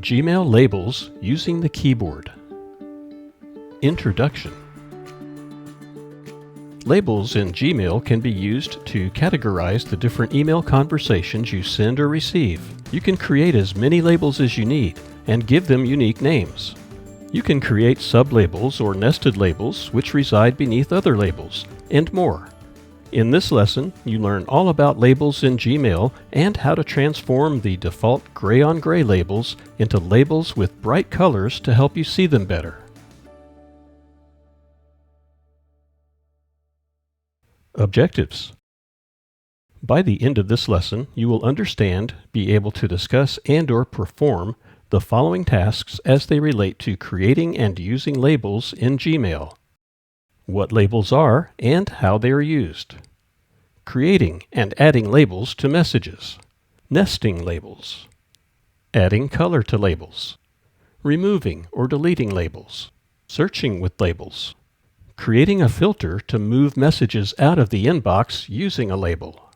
Gmail labels using the keyboard. Introduction. Labels in Gmail can be used to categorize the different email conversations you send or receive. You can create as many labels as you need and give them unique names. You can create sublabels or nested labels which reside beneath other labels, and more. In this lesson, you learn all about labels in Gmail and how to transform the default gray-on-gray labels into labels with bright colors to help you see them better. Objectives. By the end of this lesson, you will understand, be able to discuss, and/or perform the following tasks as they relate to creating and using labels in Gmail. What labels are and how they are used. Creating and adding labels to messages. Nesting labels. Adding color to labels. Removing or deleting labels. Searching with labels. Creating a filter to move messages out of the inbox using a label.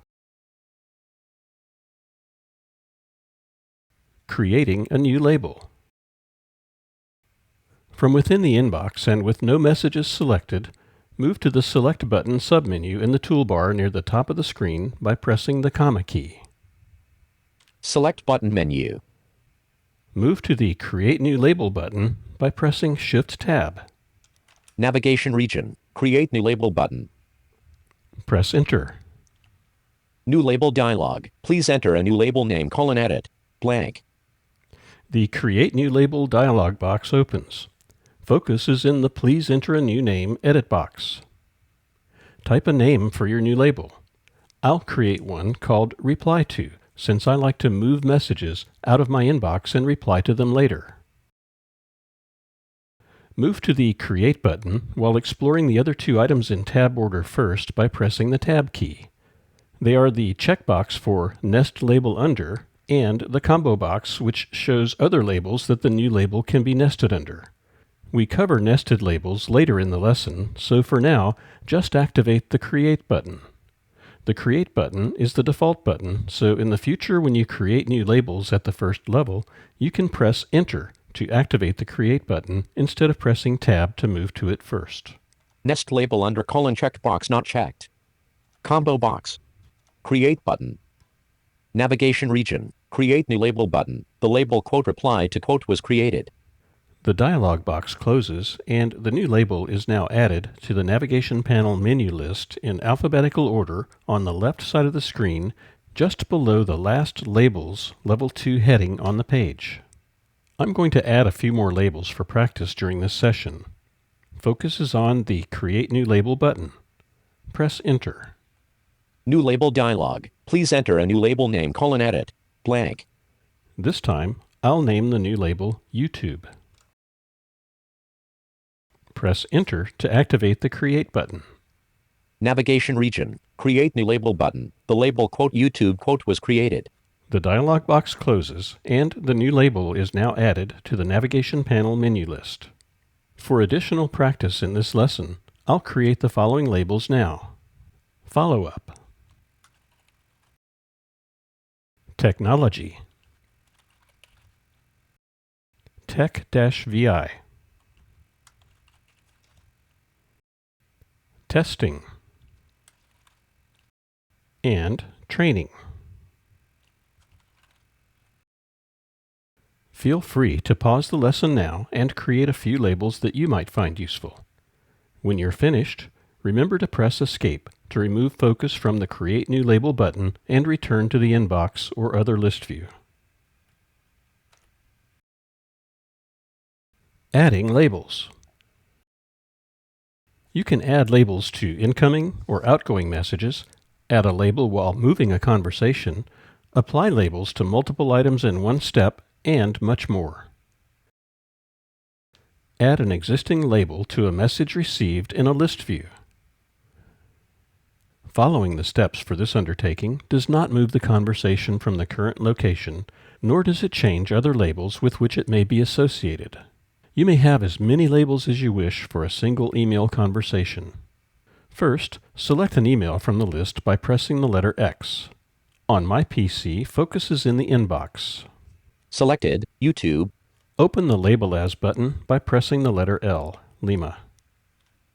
Creating a new label. From within the inbox and with no messages selected, move to the Select button submenu in the toolbar near the top of the screen by pressing the comma key. Select button menu. Move to the Create New Label button by pressing Shift-Tab. Navigation region. Create new label button. Press Enter. New label dialog. Please enter a new label name: edit, blank. The Create New Label dialog box opens. Focus is in the Please Enter a New Name edit box. Type a name for your new label. I'll create one called Reply To, since I like to move messages out of my inbox and reply to them later. Move to the Create button while exploring the other two items in tab order first by pressing the Tab key. They are the checkbox for Nest Label Under and the combo box which shows other labels that the new label can be nested under. We cover nested labels later in the lesson, so for now, just activate the Create button. The Create button is the default button, so in the future when you create new labels at the first level, you can press Enter to activate the Create button instead of pressing Tab to move to it first. Nest label under checkbox not checked. Combo box. Create button. Navigation region. Create new label button. The label reply to was created. The dialog box closes, and the new label is now added to the navigation panel menu list in alphabetical order on the left side of the screen, just below the last Labels Level 2 heading on the page. I'm going to add a few more labels for practice during this session. Focus is on the Create New Label button. Press Enter. New label dialog. Please enter a new label name: edit, blank. This time, I'll name the new label YouTube. Press Enter to activate the Create button. Navigation region. Create new label button. The label YouTube was created. The dialog box closes, and the new label is now added to the navigation panel menu list. For additional practice in this lesson, I'll create the following labels now. Follow-up. Technology. Tech-VI. Testing. And training. Feel free to pause the lesson now and create a few labels that you might find useful. When you're finished, remember to press Escape to remove focus from the Create New Label button and return to the inbox or other list view. Adding labels. You can add labels to incoming or outgoing messages, add a label while moving a conversation, apply labels to multiple items in one step, and much more. Add an existing label to a message received in a list view. Following the steps for this undertaking does not move the conversation from the current location, nor does it change other labels with which it may be associated. You may have as many labels as you wish for a single email conversation. First, select an email from the list by pressing the letter X. On my PC, focus is in the inbox. Selected, YouTube. Open the Label As button by pressing the letter L, Lima.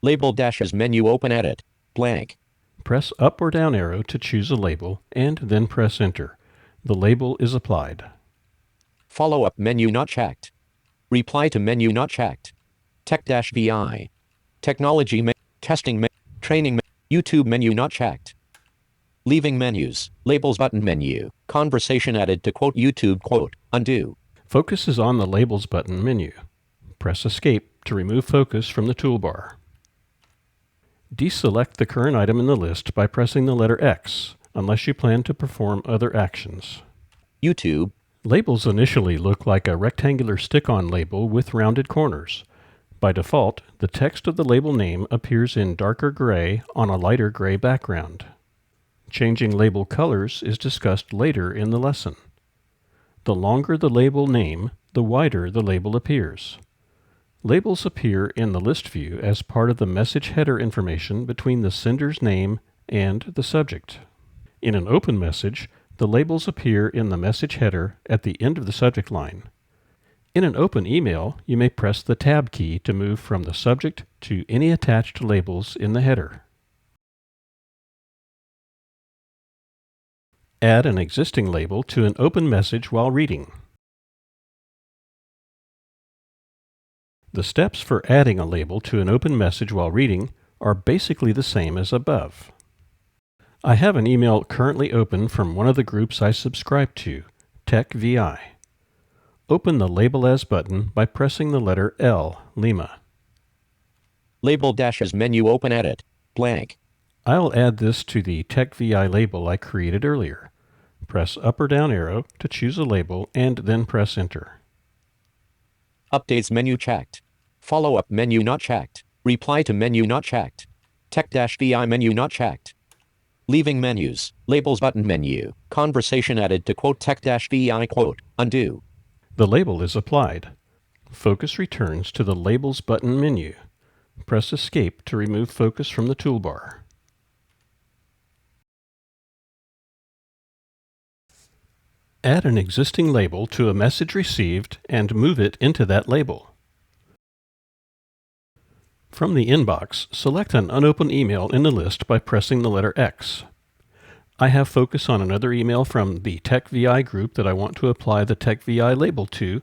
Label dashes menu open edit, blank. Press up or down arrow to choose a label and then press Enter. The label is applied. Follow-up menu not checked. Reply to menu not checked. Tech-VI. Technology testing training YouTube menu not checked. Leaving menus, labels button menu, conversation added to quote YouTube quote, undo. Focus is on the Labels button menu. Press Escape to remove focus from the toolbar. Deselect the current item in the list by pressing the letter X, unless you plan to perform other actions. YouTube. Labels initially look like a rectangular stick-on label with rounded corners. By default, the text of the label name appears in darker gray on a lighter gray background. Changing label colors is discussed later in the lesson. The longer the label name, the wider the label appears. Labels appear in the list view as part of the message header information between the sender's name and the subject. In an open message, the labels appear in the message header at the end of the subject line. In an open email, you may press the Tab key to move from the subject to any attached labels in the header. Add an existing label to an open message while reading. The steps for adding a label to an open message while reading are basically the same as above. I have an email currently open from one of the groups I subscribe to, Tech-VI. Open the Label As button by pressing the letter L, Lima. Label dashes menu open edit, blank. I'll add this to the Tech-VI label I created earlier. Press up or down arrow to choose a label and then press Enter. Updates menu checked. Follow-up menu not checked. Reply to menu not checked. Tech-VI menu not checked. Leaving menus, labels button menu, conversation added to quote Tech-VI quote, undo. The label is applied. Focus returns to the Labels button menu. Press Escape to remove focus from the toolbar. Add an existing label to a message received and move it into that label. From the inbox, select an unopened email in the list by pressing the letter X. I have focus on another email from the Tech-VI group that I want to apply the Tech-VI label to,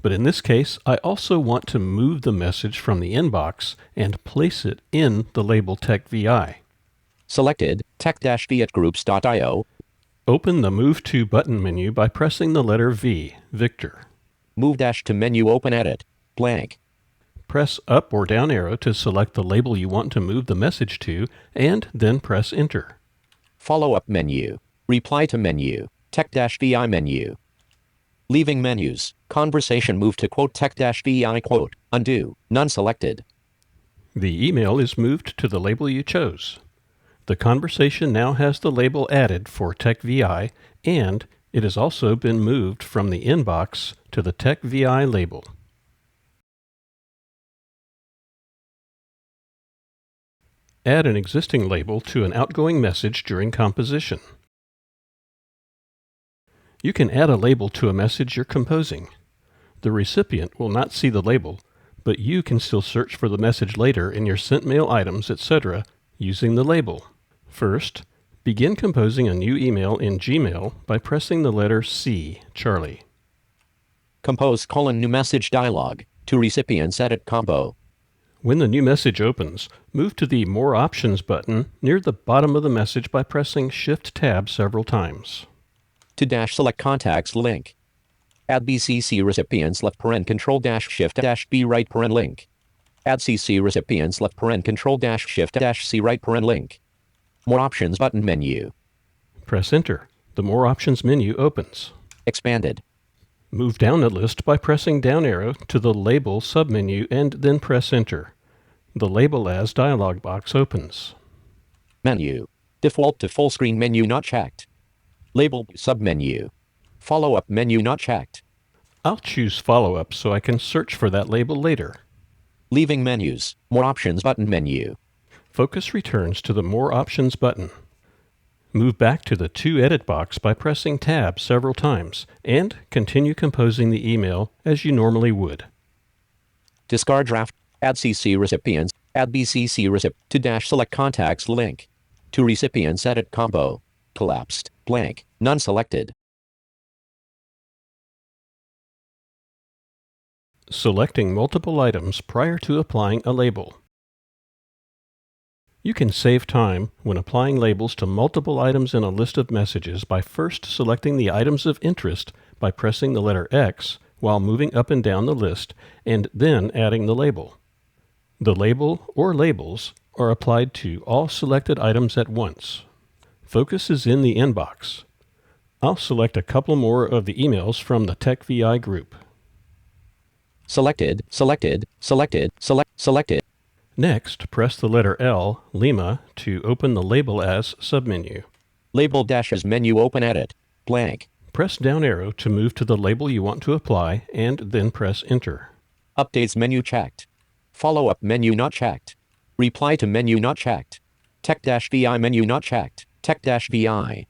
but in this case, I also want to move the message from the inbox and place it in the label Tech-VI. Selected, tech-vi@groups.io. Open the Move To button menu by pressing the letter V, Victor. Move dash to menu open edit, blank. Press up or down arrow to select the label you want to move the message to, and then press Enter. Follow-up menu, reply to menu, Tech-VI menu. Leaving menus, conversation move to quote Tech-VI quote, undo, none selected. The email is moved to the label you chose. The conversation now has the label added for Tech-VI, and it has also been moved from the inbox to the Tech-VI label. Add an existing label to an outgoing message during composition. You can add a label to a message you're composing. The recipient will not see the label, but you can still search for the message later in your sent mail items, etc. using the label. First, begin composing a new email in Gmail by pressing the letter C, Charlie. Compose : new message dialog. To recipients edit combo. When the new message opens, move to the More Options button near the bottom of the message by pressing Shift-Tab several times. To dash select contacts link. Add BCC recipients left paren Control dash Shift dash B right paren link. Add CC recipients left paren Control dash Shift dash C right paren link. More Options button menu. Press Enter. The More Options menu opens. Expanded. Move down the list by pressing down arrow to the Label submenu and then press Enter. The Label As dialog box opens. Menu. Default to full screen menu not checked. Label submenu. Follow-up menu not checked. I'll choose Follow-up so I can search for that label later. Leaving menus. More Options button menu. Focus returns to the More Options button. Move back to the To Edit box by pressing Tab several times, and continue composing the email as you normally would. Discard draft. Add CC recipients. Add BCC recipient. To dash select contacts link. To recipients edit combo. Collapsed. Blank. None selected. Selecting multiple items prior to applying a label. You can save time when applying labels to multiple items in a list of messages by first selecting the items of interest by pressing the letter X while moving up and down the list, and then adding the label. The label or labels are applied to all selected items at once. Focus is in the inbox. I'll select a couple more of the emails from the TechVI group. Selected, selected, selected, selected. Next, press the letter L, Lima, to open the Label As submenu. Label dashes menu open edit. Blank. Press down arrow to move to the label you want to apply, and then press Enter. Updates menu checked. Follow-up menu not checked. Reply to menu not checked. Tech-VI menu not checked. Tech-VI.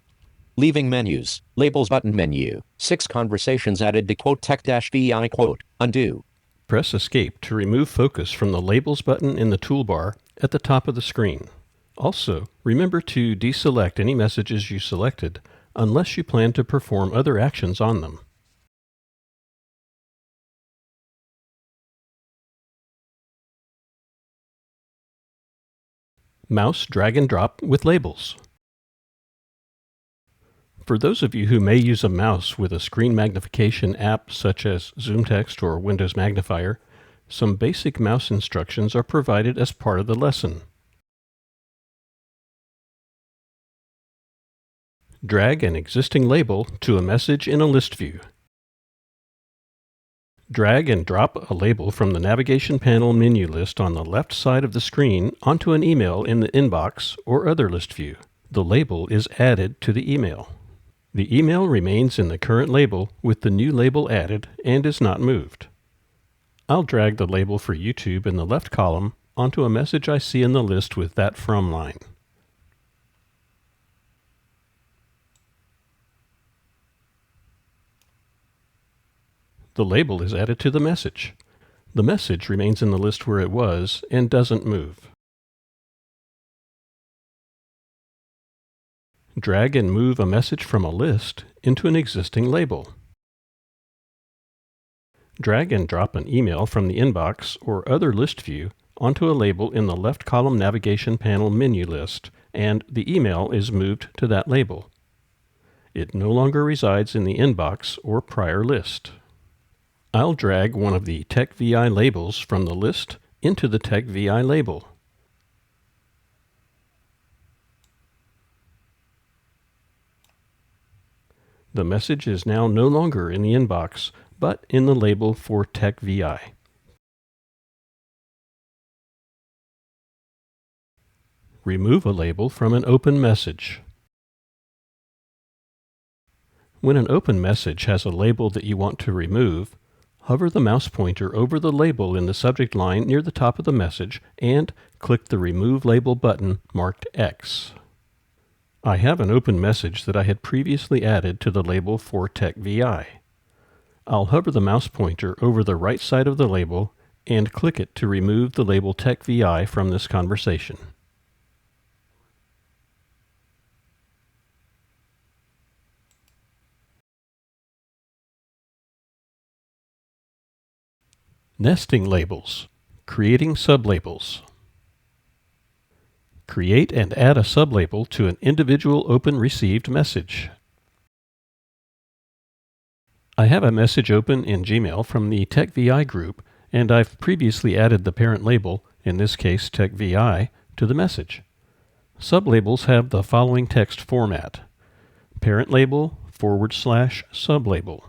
Leaving menus. Labels button menu. 6 conversations added to quote Tech-VI quote. Undo. Press Escape to remove focus from the Labels button in the toolbar at the top of the screen. Also, remember to deselect any messages you selected unless you plan to perform other actions on them. Mouse drag and drop with labels. For those of you who may use a mouse with a screen magnification app such as ZoomText or Windows Magnifier, some basic mouse instructions are provided as part of the lesson. Drag an existing label to a message in a list view. Drag and drop a label from the navigation panel menu list on the left side of the screen onto an email in the inbox or other list view. The label is added to the email. The email remains in the current label with the new label added and is not moved. I'll drag the label for YouTube in the left column onto a message I see in the list with that from line. The label is added to the message. The message remains in the list where it was and doesn't move. Drag and move a message from a list into an existing label. Drag and drop an email from the inbox or other list view onto a label in the left column navigation panel menu list, and the email is moved to that label. It no longer resides in the inbox or prior list. I'll drag one of the TechVI labels from the list into the TechVI label. The message is now no longer in the inbox, but in the label for TechVI. Remove a label from an open message. When an open message has a label that you want to remove, hover the mouse pointer over the label in the subject line near the top of the message and click the Remove Label button marked X. I have an open message that I had previously added to the label for TechVI. I'll hover the mouse pointer over the right side of the label and click it to remove the label TechVI from this conversation. Nesting labels. Creating sublabels. Create and add a sublabel to an individual open received message. I have a message open in Gmail from the TechVI group, and I've previously added the parent label, in this case TechVI, to the message. Sublabels have the following text format: parent label / sublabel.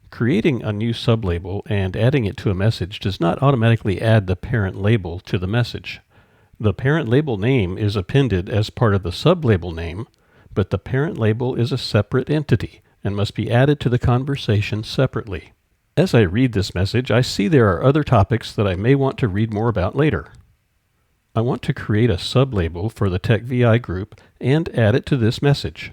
Creating a new sublabel and adding it to a message does not automatically add the parent label to the message. The parent label name is appended as part of the sublabel name, but the parent label is a separate entity and must be added to the conversation separately. As I read this message, I see there are other topics that I may want to read more about later. I want to create a sublabel for the TechVI group and add it to this message.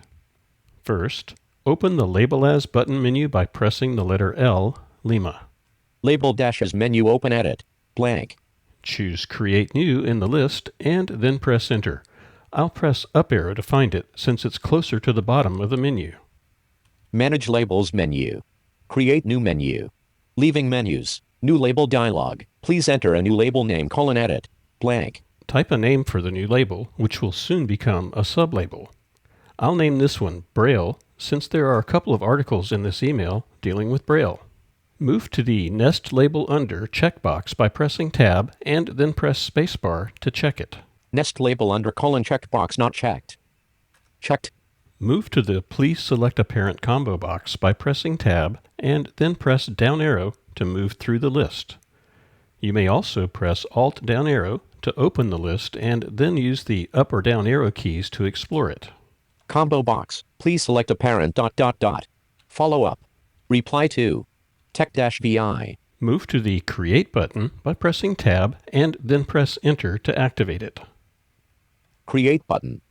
First, open the Label As button menu by pressing the letter L, Lima. Label As menu, open edit, blank. Choose Create New in the list and then press Enter. I'll press up arrow to find it since it's closer to the bottom of the menu. Manage Labels menu. Create New menu. Leaving menus. New label dialog. Please enter a new label name, edit, blank. Type a name for the new label, which will soon become a sublabel. I'll name this one Braille, since there are a couple of articles in this email dealing with Braille. Move to the Nest Label Under checkbox by pressing Tab and then press Spacebar to check it. Nest Label Under checkbox not checked. Checked. Move to the Please Select a Parent combo box by pressing Tab and then press down arrow to move through the list. You may also press Alt down arrow to open the list and then use the up or down arrow keys to explore it. Combo box. Please select a parent ... Follow up. Reply to. Tech-VI. Move to the Create button by pressing Tab and then press Enter to activate it. Create button.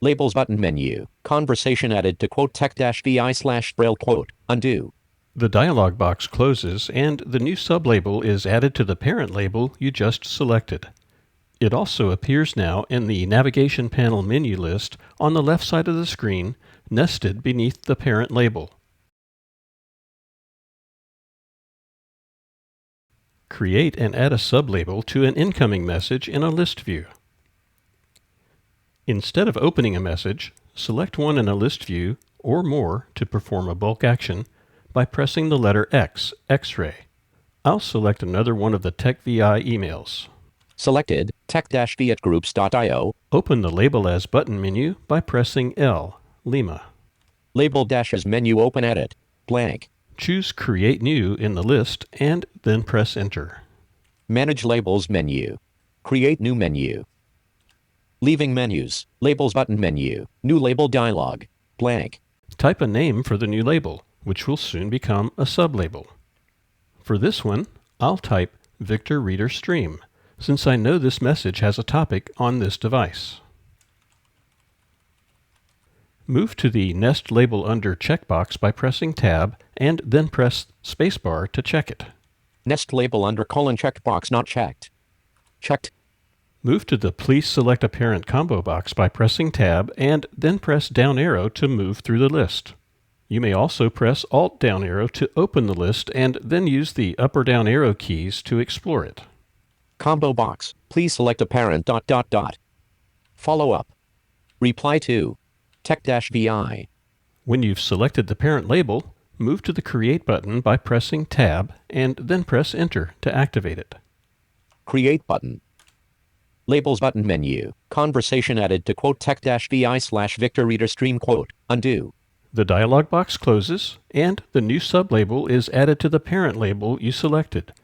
Labels button menu. Conversation added to Tech-VI/Braille . Undo. The dialog box closes and the new sublabel is added to the parent label you just selected. It also appears now in the navigation panel menu list on the left side of the screen, nested beneath the parent label. Create and add a sublabel to an incoming message in a list view. Instead of opening a message, select one in a list view or more to perform a bulk action by pressing the letter X, X-ray. I'll select another one of the TechVI emails. Selected, tech-vi@groups.io. Open the Label As button menu by pressing L, Lima. Label As menu, open edit, blank. Choose Create New in the list and then press Enter. Manage Labels menu. Create New menu. Leaving menus. Labels button menu. New label dialog, blank. Type a name for the new label, which will soon become a sublabel. For this one, I'll type Victor Reader Stream, since I know this message has a topic on this device. Move to the Nest Label Under checkbox by pressing Tab and then press Spacebar to check it. Nest Label Under checkbox not checked. Checked. Move to the Please Select a Parent combo box by pressing Tab and then press down arrow to move through the list. You may also press Alt down arrow to open the list and then use the up or down arrow keys to explore it. Combo box. Please select a parent ... Follow up. Reply to. Tech-VI. When you've selected the parent label, move to the Create button by pressing Tab and then press Enter to activate it. Create button. Labels button menu. Conversation added to Tech-VI/Victor Reader Stream . Undo. The dialog box closes and the new sublabel is added to the parent label you selected.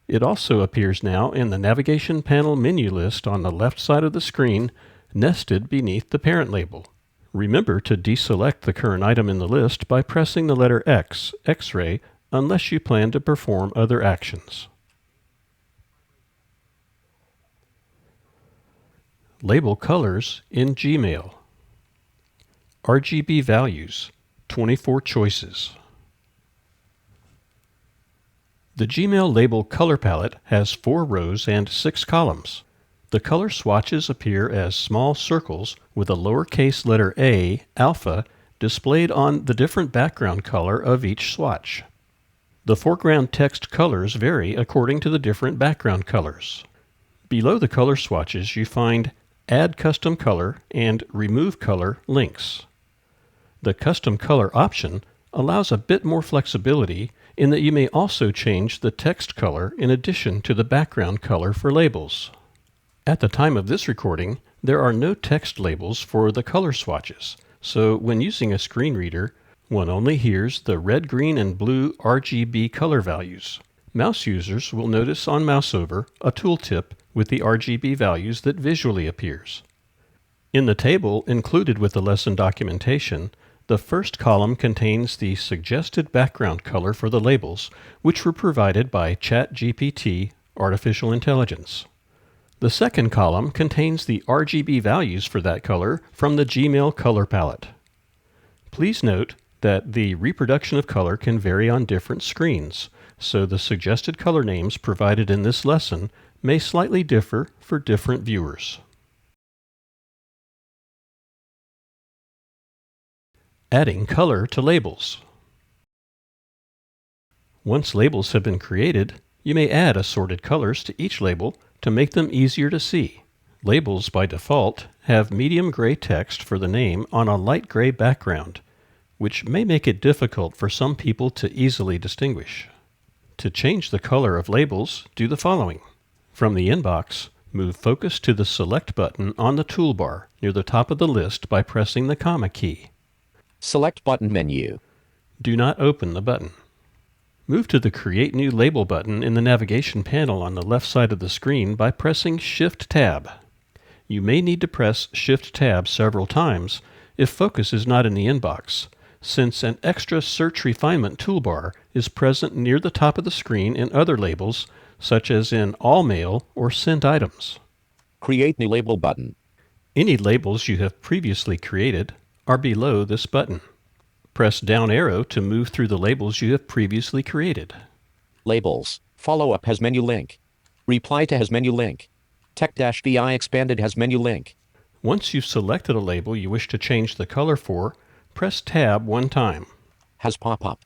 It also appears now in the navigation panel menu list on the left side of the screen, nested beneath the parent label. Remember to deselect the current item in the list by pressing the letter X, X-ray, unless you plan to perform other actions. Label colors in Gmail. RGB values, 24 choices. The Gmail label color palette has 4 rows and 6 columns. The color swatches appear as small circles with a lowercase letter A, alpha, displayed on the different background color of each swatch. The foreground text colors vary according to the different background colors. Below the color swatches you find Add Custom Color and Remove Color links. The Custom Color option allows a bit more flexibility in that you may also change the text color in addition to the background color for labels. At the time of this recording, there are no text labels for the color swatches, so when using a screen reader, one only hears the red, green, and blue RGB color values. Mouse users will notice on mouseover a tooltip with the RGB values that visually appears. In the table included with the lesson documentation, the first column contains the suggested background color for the labels, which were provided by ChatGPT Artificial Intelligence. The second column contains the RGB values for that color from the Gmail color palette. Please note that the reproduction of color can vary on different screens, so the suggested color names provided in this lesson may slightly differ for different viewers. Adding color to labels. Once labels have been created, you may add assorted colors to each label to make them easier to see. Labels by default have medium gray text for the name on a light gray background, which may make it difficult for some people to easily distinguish. To change the color of labels, do the following. From the inbox, move focus to the Select button on the toolbar near the top of the list by pressing the comma key. Select button menu. Do not open the button. Move to the Create New Label button in the navigation panel on the left side of the screen by pressing Shift-Tab. You may need to press Shift-Tab several times if focus is not in the inbox, since an extra search refinement toolbar is present near the top of the screen in other labels, such as in All Mail or Sent Items. Create New Label button. Any labels you have previously created are below this button. Press down arrow to move through the labels you have previously created. Labels. Follow-up has menu link. Reply to has menu link. Tech-VI expanded has menu link. Once you've selected a label you wish to change the color for, press Tab one time. Has pop-up.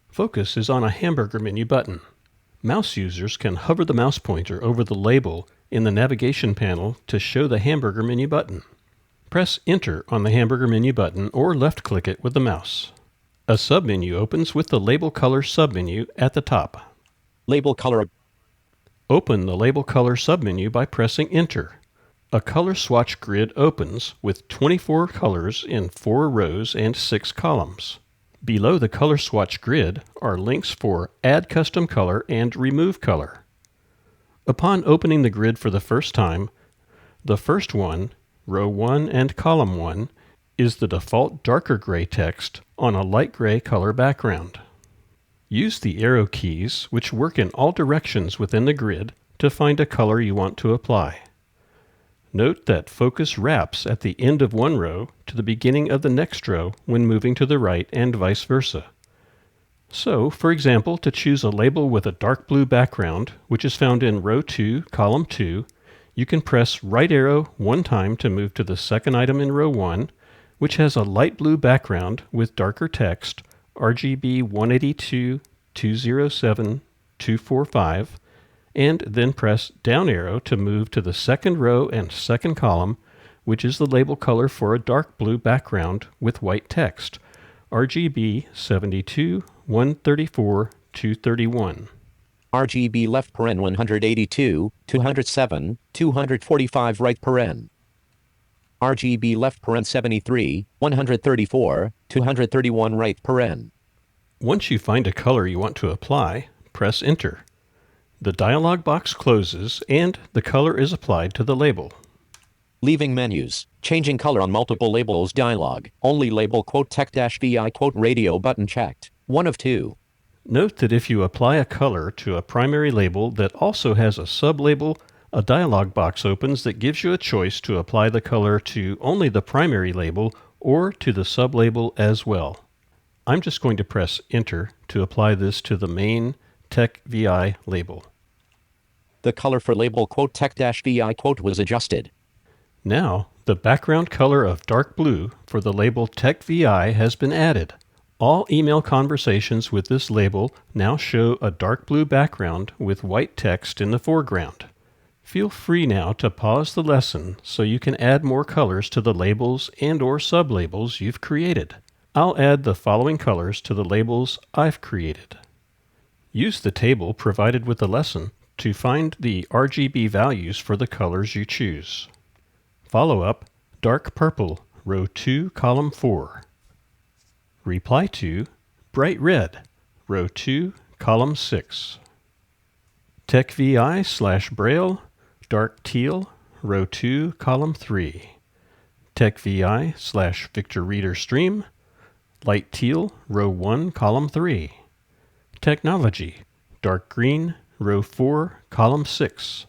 Focus is on a hamburger menu button. Mouse users can hover the mouse pointer over the label in the navigation panel to show the hamburger menu button. Press Enter on the hamburger menu button or left-click it with the mouse. A submenu opens with the Label Color submenu at the top. Label color. Open the Label Color submenu by pressing Enter. A color swatch grid opens with 24 colors in 4 rows and 6 columns. Below the color swatch grid are links for Add Custom Color and Remove Color. Upon opening the grid for the first time, the first one, Row 1 and Column 1, is the default darker gray text on a light gray color background. Use the arrow keys, which work in all directions within the grid, to find a color you want to apply. Note that focus wraps at the end of one row to the beginning of the next row when moving to the right and vice versa. So, for example, to choose a label with a dark blue background, which is found in Row 2, Column 2, you can press right arrow one time to move to the second item in Row 1, which has a light blue background with darker text, RGB 182, 207, 245, and then press down arrow to move to the second row and second column, which is the label color for a dark blue background with white text, RGB 72, 134, 231. RGB left paren 182, 207, 245 right paren. RGB left paren 73, 134, 231 right paren. Once you find a color you want to apply, press Enter. The dialog box closes and the color is applied to the label. Leaving menus. Changing color on multiple labels dialog. Only label "tech-vi" radio button checked. 1 of 2. Note that if you apply a color to a primary label that also has a sublabel, a dialog box opens that gives you a choice to apply the color to only the primary label or to the sublabel as well. I'm just going to press Enter to apply this to the main Tech-Vi label. The color for label "tech-vi" was adjusted. Now, the background color of dark blue for the label Tech-Vi has been added. All email conversations with this label now show a dark blue background with white text in the foreground. Feel free now to pause the lesson so you can add more colors to the labels and/or sublabels you've created. I'll add the following colors to the labels I've created. Use the table provided with the lesson to find the RGB values for the colors you choose. Follow up, dark purple, row 2, column 4. Reply to, bright red, row 2, column 6. Tech-Vi/Braille, dark teal, row 2, column 3. Tech-Vi/Victor Reader Stream, light teal, row 1, column 3. Technology, dark green, row 4, column 6.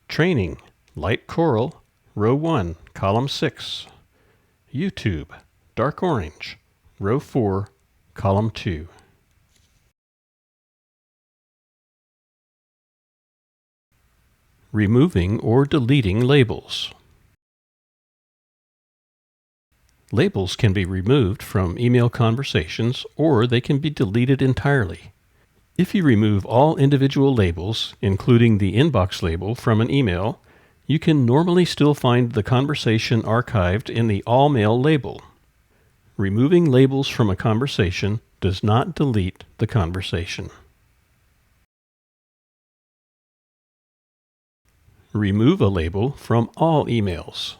Training, light coral, row 1, column 6. YouTube, dark orange, row 4, column 2. Removing or deleting labels. Labels can be removed from email conversations, or they can be deleted entirely. If you remove all individual labels, including the inbox label, from an email, you can normally still find the conversation archived in the All Mail label. Removing labels from a conversation does not delete the conversation. Remove a label from all emails.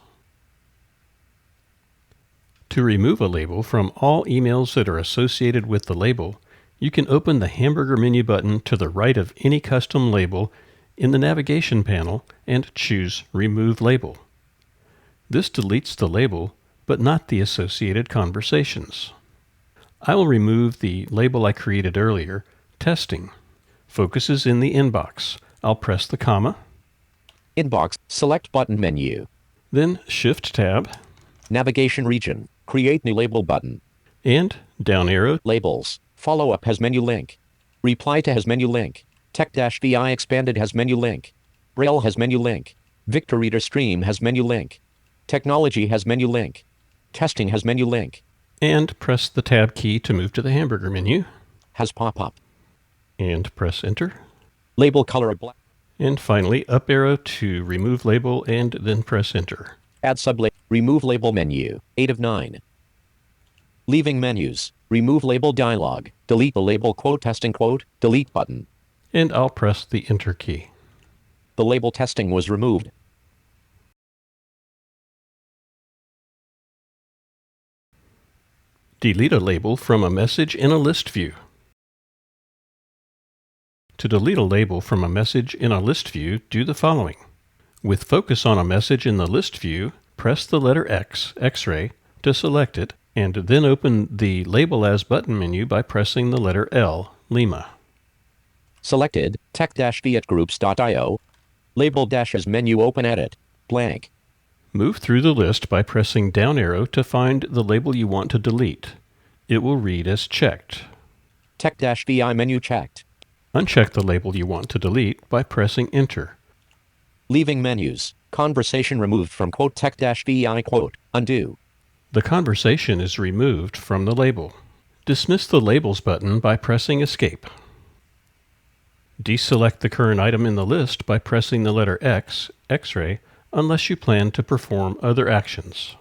To remove a label from all emails that are associated with the label, you can open the hamburger menu button to the right of any custom label in the navigation panel and choose Remove Label. This deletes the label, but not the associated conversations. I will remove the label I created earlier, Testing. Focus is in the inbox. I'll press the comma. Inbox, select button menu. Then Shift Tab. Navigation region, create new label button. And down arrow. Labels, follow up has menu link. Reply to has menu link. Tech-VI expanded has menu link. Braille has menu link. Victor Reader Stream has menu link. Technology has menu link. Testing has menu link. And press the Tab key to move to the hamburger menu. Has pop-up. And press Enter. Label color of black. And finally, up arrow to remove label and then press Enter. Add sublabel. Remove label menu. 8 of 9. Leaving menus. Remove label dialog. Delete the label quote testing quote. Delete button. And I'll press the Enter key. The label testing was removed. Delete a label from a message in a list view. To delete a label from a message in a list view, do the following. With focus on a message in the list view, press the letter X, X-ray, to select it, and then open the Label As button menu by pressing the letter L, Lima. Selected, tech-vietgroups.io. Label-as menu open edit, blank. Move through the list by pressing down arrow to find the label you want to delete. It will read as checked. Tech-vi menu checked. Uncheck the label you want to delete by pressing Enter. Leaving menus. Conversation removed from quote tech-vi quote. Undo. The conversation is removed from the label. Dismiss the Labels button by pressing Escape. Deselect the current item in the list by pressing the letter X, X-ray, unless you plan to perform other actions.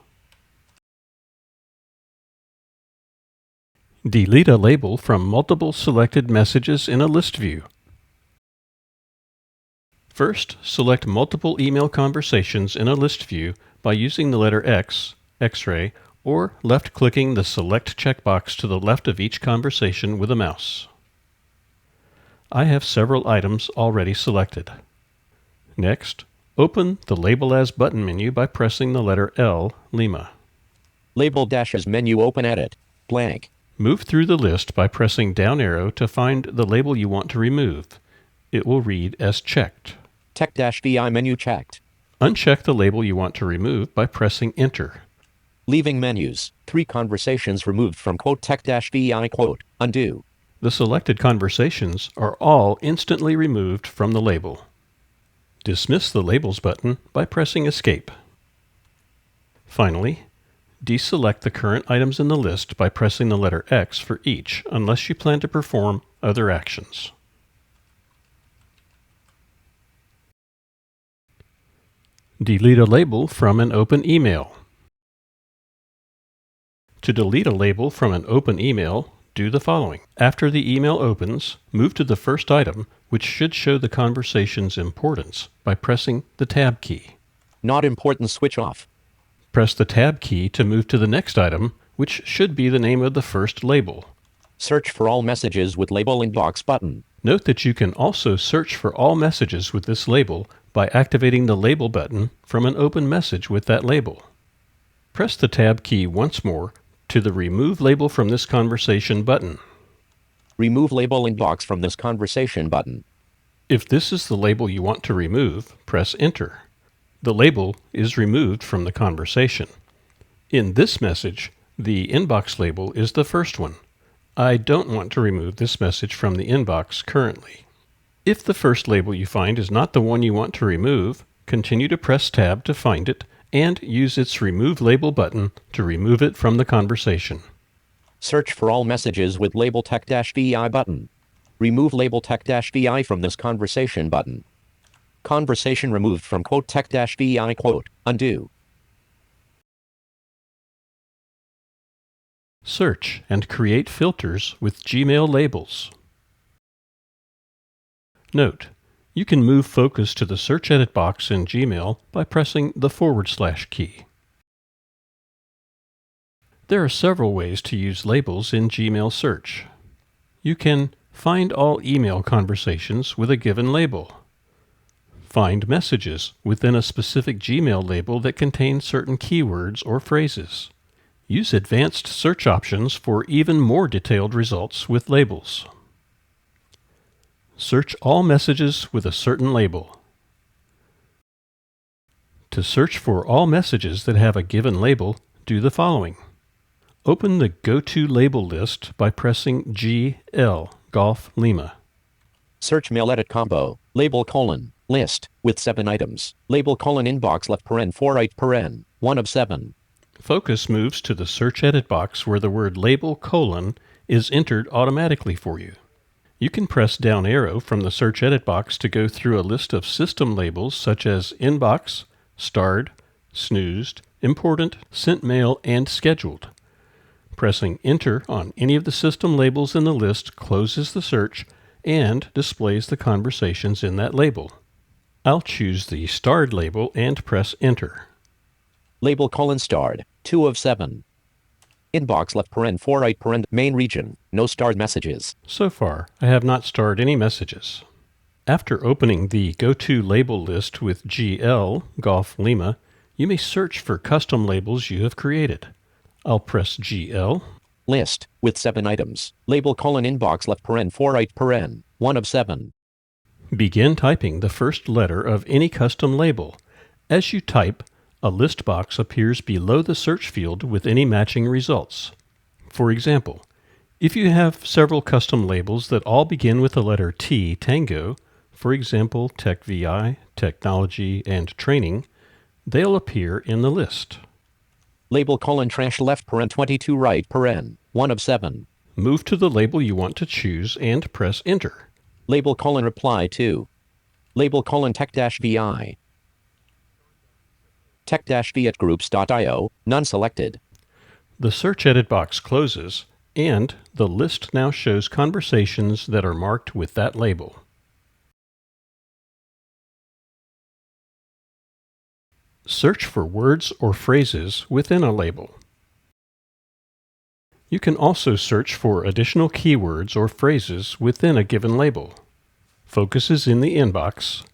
Delete a label from multiple selected messages in a list view. First, select multiple email conversations in a list view by using the letter X, X-ray, or left-clicking the Select checkbox to the left of each conversation with a mouse. I have several items already selected. Next, open the Label As button menu by pressing the letter L, Lima. Label-as menu open edit, blank. Move through the list by pressing down arrow to find the label you want to remove. It will read as checked. Tech-vi menu checked. Uncheck the label you want to remove by pressing Enter. Leaving menus. 3 conversations removed from quote tech-vi quote. Undo. The selected conversations are all instantly removed from the label. Dismiss the Labels button by pressing Escape. Finally, deselect the current items in the list by pressing the letter X for each, unless you plan to perform other actions. Delete a label from an open email. To delete a label from an open email, do the following. After the email opens, move to the first item, which should show the conversation's importance, by pressing the Tab key. Not important switch off. Press the Tab key to move to the next item, which should be the name of the first label. Search for all messages with label inbox button. Note that you can also search for all messages with this label by activating the Label button from an open message with that label. Press the Tab key once more to the Remove Label from this conversation button. Remove label inbox from this conversation button. If this is the label you want to remove, press Enter. The label is removed from the conversation. In this message, the inbox label is the first one. I don't want to remove this message from the inbox currently. If the first label you find is not the one you want to remove, continue to press Tab to find it and use its Remove Label button to remove it from the conversation. Search for all messages with label tech-vi button. Remove label tech-vi from this conversation button. Conversation removed from quote tech-vi quote. Undo. Search and create filters with Gmail labels. Note: you can move focus to the search edit box in Gmail by pressing the / key. There are several ways to use labels in Gmail search. You can find all email conversations with a given label. Find messages within a specific Gmail label that contain certain keywords or phrases. Use advanced search options for even more detailed results with labels. Search all messages with a certain label. To search for all messages that have a given label, do the following. Open the Go-To Label list by pressing GL, Golf Lima. Search mail edit combo, label : list, with 7 items, label : inbox left _ 4 right _ 1 of 7. Focus moves to the search edit box where the word label : is entered automatically for you. You can press down arrow from the search edit box to go through a list of system labels such as inbox, starred, snoozed, important, sent mail, and scheduled. Pressing Enter on any of the system labels in the list closes the search and displays the conversations in that label. I'll choose the starred label and press Enter. Label : starred, 2 of 7. Inbox left _ 4 right _ main region, no starred messages. So far, I have not starred any messages. After opening the Go-To Label list with GL, Golf Lima, you may search for custom labels you have created. I'll press GL. List, with 7 items, label : inbox left _ 4 right _ 1 of 7. Begin typing the first letter of any custom label. As you type, a list box appears below the search field with any matching results. For example, if you have several custom labels that all begin with the letter T, Tango, for example, Tech-VI, Technology, and Training, they'll appear in the list. Label : trash left _ 22 right _ 1 of 7. Move to the label you want to choose and press Enter. Label : reply to. Label : tech-vi. Tech-v at groups.io, none selected. The search edit box closes, and the list now shows conversations that are marked with that label. Search for words or phrases within a label. You can also search for additional keywords or phrases within a given label. Focus is in the inbox.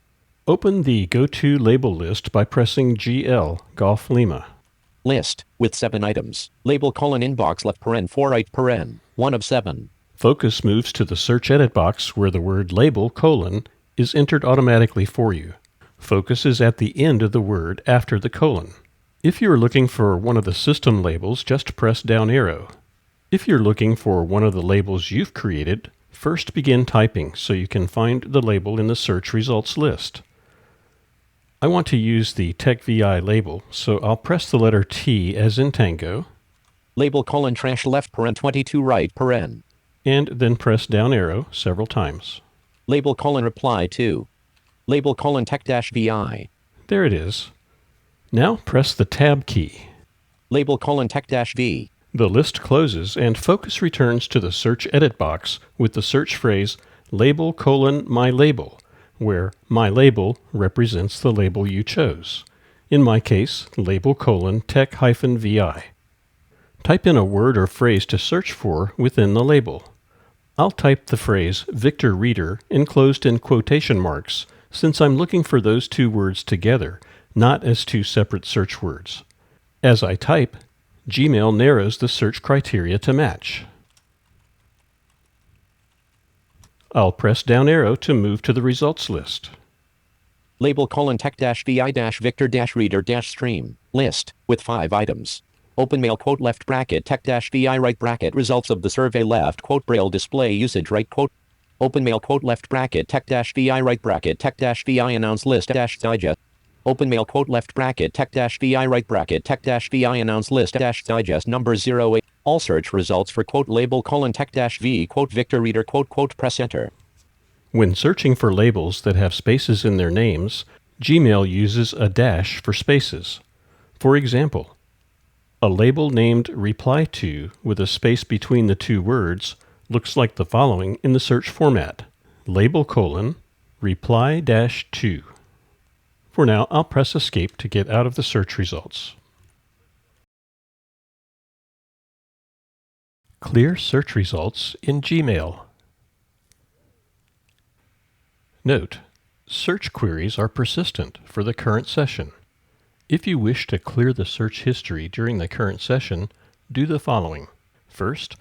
Open the Go-To Label list by pressing GL, Golf Lima. List, with 7 items, label : inbox left _ 4 right _ 1 of 7. Focus moves to the search edit box where the word label : is entered automatically for you. Focus is at the end of the word after the colon. If you are looking for one of the system labels, just press down arrow. If you're looking for one of the labels you've created, first begin typing so you can find the label in the search results list. I want to use the Tech-VI label, so I'll press the letter T as in Tango. Label : trash left _ 22 right _ and then press down arrow several times. Label : reply to. Label : tech-vi. There it is. Now press the Tab key. Label : tech-v. The list closes and focus returns to the search edit box with the search phrase label : my label, where my label represents the label you chose. In my case, label : tech-vi. Type in a word or phrase to search for within the label. I'll type the phrase Victor Reader enclosed in quotation marks since I'm looking for those two words together, not as two separate search words. As I type, Gmail narrows the search criteria to match. I'll press down arrow to move to the results list. Label tech-vi-victor-reader-stream list with 5 items. Open mail quote left bracket tech-vi right bracket results of the survey left quote braille display usage right quote. Open mail quote left bracket tech-vi right bracket tech-vi announce list dash digest. Open mail quote left bracket tech-vi right bracket tech-vi announce list dash digest number 08. All search results for quote label tech-v quote victor reader quote press enter. When searching for labels that have spaces in their names, Gmail uses a dash for spaces. For example, a label named Reply To with a space between the 2 words looks like the following in the search format: label : reply-to. For now, I'll press Escape to get out of the search results. Clear search results in Gmail. Note: search queries are persistent for the current session. If you wish to clear the search history during the current session, do the following. First,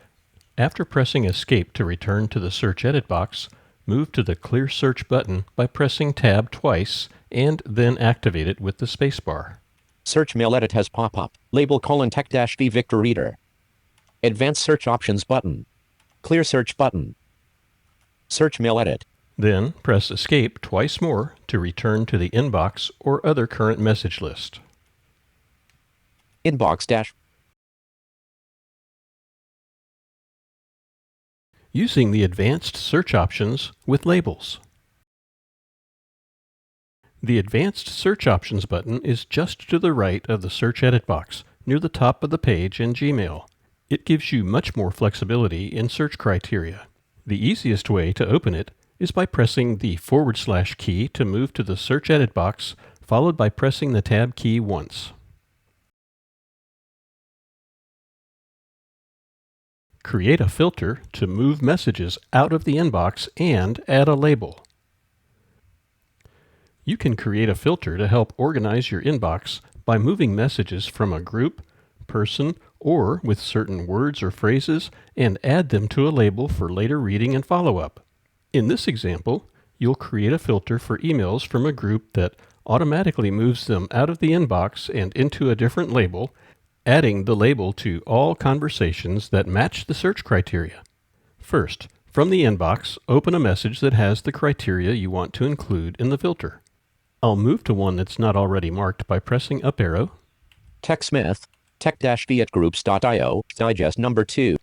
after pressing Escape to return to the search edit box, move to the Clear Search button by pressing Tab twice and then activate it with the spacebar. Search mail edit has pop-up. Label tech-v victor reader. Advanced search options button. Clear search button. Search mail edit. Then press Escape twice more to return to the inbox or other current message list. Inbox dash. Using the advanced search options with labels. The Advanced Search Options button is just to the right of the search edit box, near the top of the page in Gmail. It gives you much more flexibility in search criteria. The easiest way to open it is by pressing the / key to move to the search edit box, followed by pressing the Tab key once. Create a filter to move messages out of the inbox and add a label. You can create a filter to help organize your inbox by moving messages from a group, person, or with certain words or phrases and add them to a label for later reading and follow-up. In this example, you'll create a filter for emails from a group that automatically moves them out of the inbox and into a different label, adding the label to all conversations that match the search criteria. First, from the inbox, open a message that has the criteria you want to include in the filter. I'll move to one that's not already marked by pressing up arrow. TechSmith, tech-v at groups.io, digest number 2.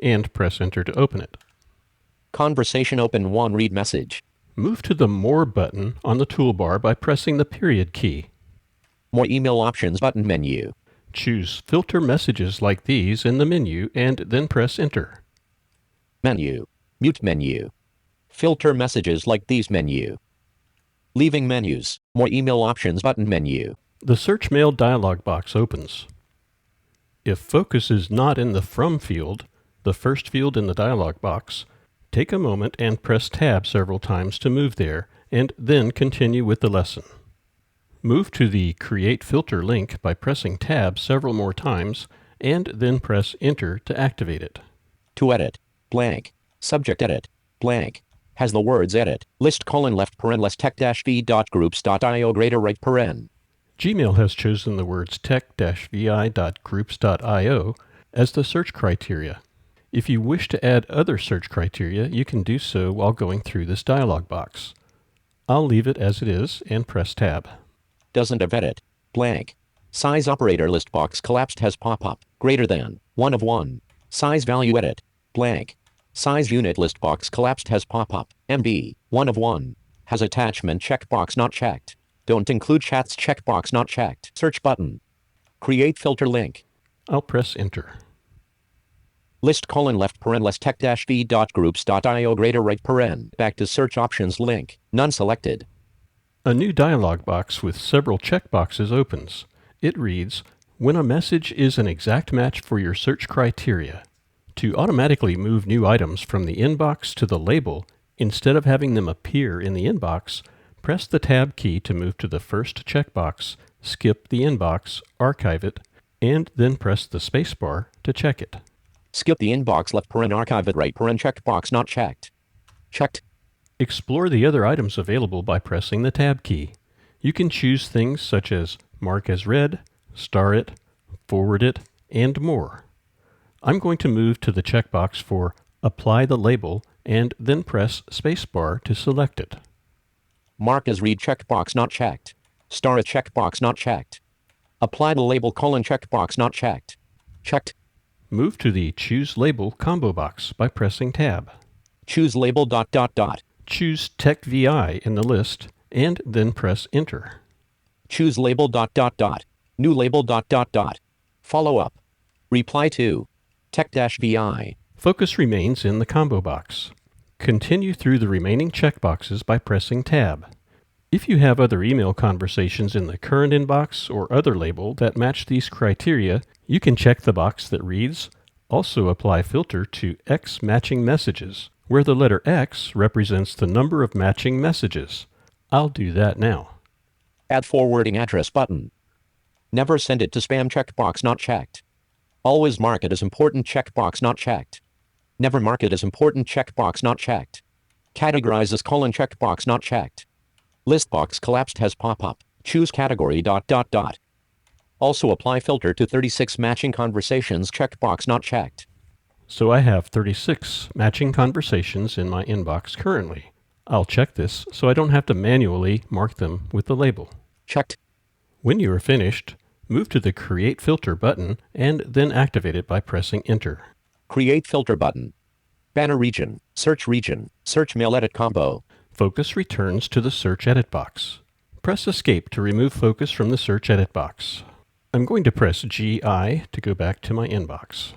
And press enter to open it. Conversation open 1 read message. Move to the More button on the toolbar by pressing the period key. More email options button menu. Choose Filter Messages like these in the menu and then press enter. Menu. Mute menu. Filter messages like these menu. Leaving menus. More email options button menu. The Search Mail dialog box opens. If focus is not in the From field, the first field in the dialog box, take a moment and press Tab several times to move there, and then continue with the lesson. Move to the Create Filter link by pressing Tab several more times, and then press Enter to activate it. To edit, blank. Subject edit, blank. Has the words edit, list : left less tech-v.groups.io right . Gmail has chosen the words tech-vi.groups.io as the search criteria. If you wish to add other search criteria, you can do so while going through this dialog box. I'll leave it as it is and press Tab. Doesn't have edit, blank. Size operator list box collapsed has pop-up, greater than, 1 of 1. Size value edit, blank. Size unit list box collapsed has pop-up, MB, 1 of 1. Has attachment checkbox not checked. Don't include chats checkbox not checked. Search button. Create filter link. I'll press Enter. List : left less tech-v.groups.io right . Back to search options link. None selected. A new dialog box with several checkboxes opens. It reads, when a message is an exact match for your search criteria. To automatically move new items from the inbox to the label, instead of having them appear in the inbox, press the Tab key to move to the first checkbox, skip the inbox, archive it, and then press the spacebar to check it. Skip the inbox left archive it right checkbox not checked. Checked. Explore the other items available by pressing the Tab key. You can choose things such as Mark as Read, Star it, Forward it, and more. I'm going to move to the checkbox for Apply the label and then press Spacebar to select it. Mark as Read checkbox not checked. Star it checkbox not checked. Apply the label : checkbox not checked. Checked. Move to the Choose Label combo box by pressing Tab. Choose label ... Choose TechVI in the list and then press Enter. Choose label ... New label ... Follow up. Reply to Tech-VI. Focus remains in the combo box. Continue through the remaining checkboxes by pressing Tab. If you have other email conversations in the current inbox or other label that match these criteria, you can check the box that reads, Also apply filter to X matching messages, where the letter X represents the number of matching messages. I'll do that now. Add forwarding address button. Never send it to spam checkbox not checked. Always mark it as important checkbox not checked. Never mark it as important checkbox not checked. Categorize as : checkbox not checked. List box collapsed has pop-up. Choose category ... Also apply filter to 36 matching conversations checkbox not checked. So I have 36 matching conversations in my inbox currently. I'll check this so I don't have to manually mark them with the label. Checked. When you are finished, move to the Create Filter button and then activate it by pressing Enter. Create filter button. Banner region, search mail edit combo. Focus returns to the Search Edit box. Press Escape to remove focus from the Search Edit box. I'm going to press GI to go back to my inbox.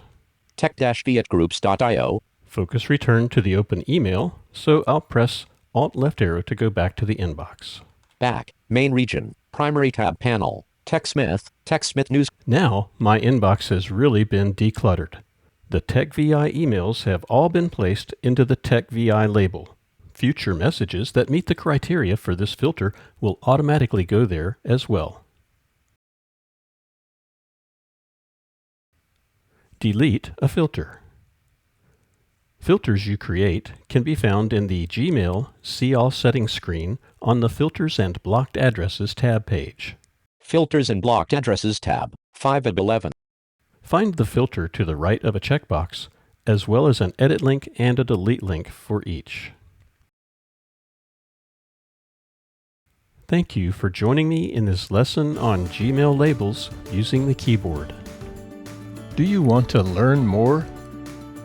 Tech-V at groups.io. Focus return to the open email, so I'll press Alt left arrow to go back to the inbox. Back, main region, primary tab panel, TechSmith News. Now my inbox has really been decluttered. The TechVI emails have all been placed into the TechVI label. Future messages that meet the criteria for this filter will automatically go there as well. Delete a filter. Filters you create can be found in the Gmail See All Settings screen on the Filters and Blocked Addresses tab page. Filters and Blocked Addresses tab, 5 of 11. Find the filter to the right of a checkbox, as well as an edit link and a delete link for each. Thank you for joining me in this lesson on Gmail labels using the keyboard. Do you want to learn more?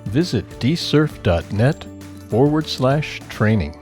Visit dsurf.net/training.